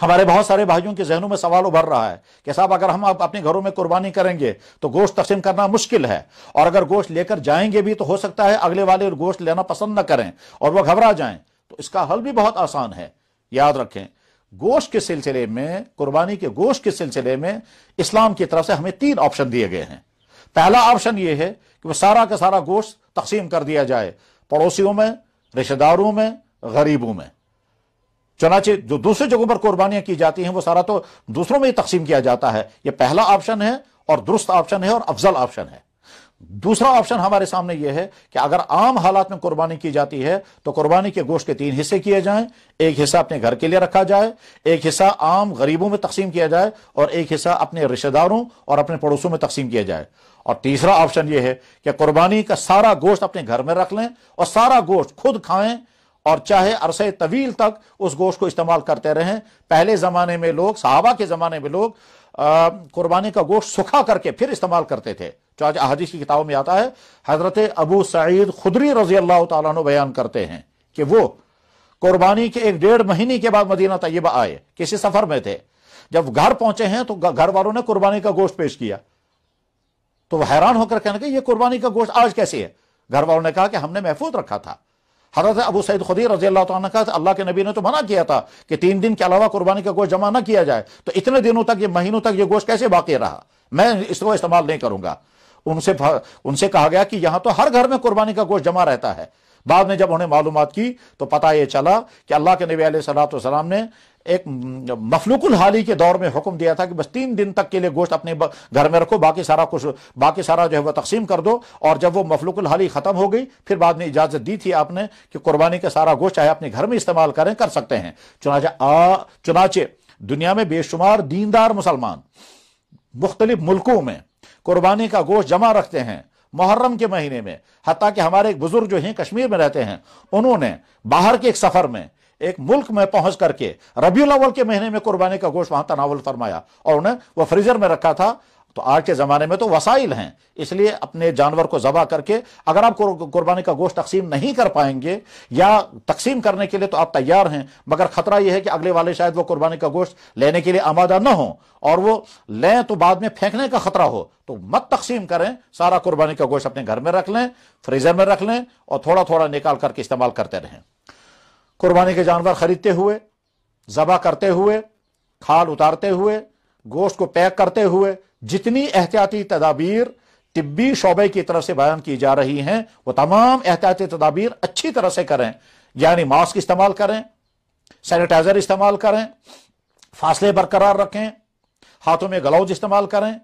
हमारे बहुत सारे भाइयों के जहनों में सवाल उभर रहा है कि साहब अगर हम अपने घरों में कुर्बानी करेंगे तो गोश्त तकसीम करना मुश्किल है, और अगर गोश्त लेकर जाएंगे भी तो हो सकता है अगले वाले गोश्त लेना पसंद न करें और वह घबरा जाएं। तो इसका हल भी बहुत आसान है। याद रखें, गोश्त के सिलसिले में, कुर्बानी के गोश्त के सिलसिले में इस्लाम की तरफ से हमें 3 ऑप्शन दिए गए हैं। पहला ऑप्शन यह है कि वह सारा का सारा गोश्त तकसीम कर दिया जाए पड़ोसियों में, रिश्तेदारों में, गरीबों में। चुनाचे जो दूसरी जगहों पर कुर्बानियां की जाती हैं वो सारा तो दूसरों में ही तकसीम किया जाता है। यह पहला ऑप्शन है और दुरुस्त ऑप्शन है और अफजल ऑप्शन है। दूसरा ऑप्शन हमारे सामने यह है कि अगर आम हालात में कुर्बानी की जाती है तो कुर्बानी के गोश्त के 3 हिस्से किए जाएं। एक हिस्सा अपने घर के लिए रखा जाए, एक हिस्सा आम गरीबों में तकसीम किया जाए, और एक हिस्सा अपने रिश्तेदारों और अपने पड़ोसों में तकसीम किया जाए। और तीसरा ऑप्शन यह है कि कुर्बानी का सारा गोश्त अपने घर में रख लें और सारा गोश्त खुद खाएं और चाहे अरसे तवील तक उस गोश्त को इस्तेमाल करते रहें। पहले जमाने में लोग, सहाबा के जमाने में लोग कुर्बानी का गोश्त सुखा करके फिर इस्तेमाल करते थे। जो आज अहादीस की किताबों में आता है, हजरत अबू सईद खुदरी रजी अल्लाह तआला अन्हु बयान करते हैं कि वो कुर्बानी के 1-1.5 महीने के बाद मदीना तैयबा आए, किसी सफर में थे। जब घर पहुंचे हैं तो घर वालों ने कुर्बानी का गोश्त पेश किया तो वह हैरान होकर कहने लगे, ये कुर्बानी का गोश्त आज कैसे है? घर वालों ने कहा कि हमने महफूज रखा था। हज़रत अबू सईद खुदरी रज़ी अल्लाह तआला ने कहा, अल्लाह के नबी ने तो मना किया था कि 3 दिन के अलावा कुर्बानी का गोश्त जमा न किया जाए, तो इतने दिनों तक, ये महीनों तक ये गोश्त कैसे बाकी रहा? मैं इसको इस्तेमाल नहीं करूंगा। उनसे कहा गया कि यहां तो हर घर में कुर्बानी का गोश्त जमा रहता है। बाद में जब उन्हें मालूमात की तो पता ये चला कि अल्लाह के नबी अलैहिस्सलातु वस्सलाम ने एक मफलूकुल हाली के दौर में हुक्म दिया था कि बस 3 दिन तक के लिए गोश्त अपने घर में रखो, बाकी सारा जो है वह तकसीम कर दो। और जब वो मफलूकुल हाली खत्म हो गई फिर बाद में इजाजत दी थी आपने कि कुर्बानी का सारा गोश्त चाहे अपने घर में इस्तेमाल करें, कर सकते हैं। चुनाचे दुनिया में बेशुमार दीनदार मुसलमान मुख्तलिफ मुल्कों में कुर्बानी का गोश्त जमा रखते हैं मुहर्रम के महीने में। हत्ता कि हमारे एक बुजुर्ग जो हैं कश्मीर में रहते हैं, उन्होंने बाहर के एक सफर में एक मुल्क में पहुंच करके रबीउल अव्वल के महीने में कुर्बानी का गोश्त वहां तनावुल फरमाया और उन्हें वह फ्रीजर में रखा था। तो आज के जमाने में तो वसाइल हैं, इसलिए अपने जानवर को ज़बह करके अगर आप कुर्बानी का गोश्त तकसीम नहीं कर पाएंगे या तकसीम करने के लिए तो आप तैयार हैं, मगर खतरा यह है कि अगले वाले शायद वो कुर्बानी का गोश्त लेने के लिए आमादा न हो और वो लें तो बाद में फेंकने का खतरा हो, तो मत तकसीम करें। सारा कुर्बानी का गोश्त अपने घर में रख लें, फ्रीजर में रख लें और थोड़ा थोड़ा निकाल करके इस्तेमाल करते रहें। कुर्बानी के जानवर खरीदते हुए, ज़बह करते हुए, खाल उतारते हुए, गोश्त को पैक करते हुए जितनी एहतियाती तदाबीर तिब्बी शोबे की तरफ से बयान की जा रही हैं वो तमाम एहतियाती तदाबीर अच्छी तरह से करें। यानी मास्क इस्तेमाल करें, सैनिटाइजर इस्तेमाल करें, फासले बरकरार रखें, हाथों में ग्लव्स इस्तेमाल करें।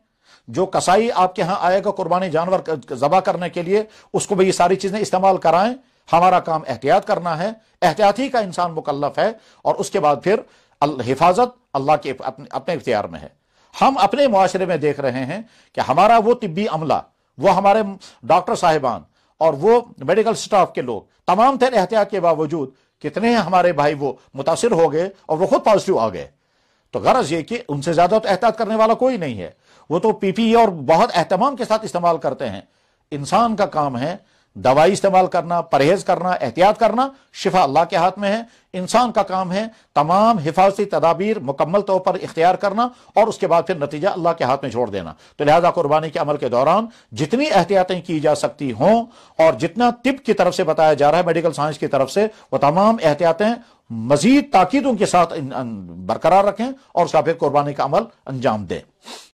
जो कसाई आपके यहां आएगा कुर्बानी जानवर ज़बह करने के लिए, उसको भी ये सारी चीजें इस्तेमाल कराएं। हमारा काम एहतियात करना है, एहतियाती का इंसान मुकल्लफ है और उसके बाद फिर हिफाजत अल्लाह के अपने इख्तियार में है। हम अपने मुआशरे में देख रहे हैं कि हमारा वो तिब्बी अमला, वो हमारे डॉक्टर साहिबान और वो मेडिकल स्टाफ के लोग तमाम तर एहतियात के बावजूद कितने हमारे भाई वो मुतासिर हो गए और वो खुद पॉजिटिव आ गए। तो गरज ये कि उनसे ज्यादा तो एहतियात करने वाला कोई नहीं है, वो तो पीपीई और बहुत एहतमाम के साथ इस्तेमाल करते हैं। इंसान का काम है दवाई इस्तेमाल करना, परहेज करना, एहतियात करना, शिफा अल्लाह के हाथ में है। इंसान का काम है तमाम हिफाजती तदाबीर मुकम्मल तौर पर इख्तियार करना और उसके बाद फिर नतीजा अल्लाह के हाथ में छोड़ देना। तो लिहाजा कुर्बानी के अमल के दौरान जितनी एहतियातें की जा सकती हों और जितना तिब की तरफ से बताया जा रहा है, मेडिकल साइंस की तरफ से, वो तमाम एहतियातें मजीद ताकीदों के साथ बरकरार रखें और उसका फिर कुर्बानी का अमल अंजाम दें।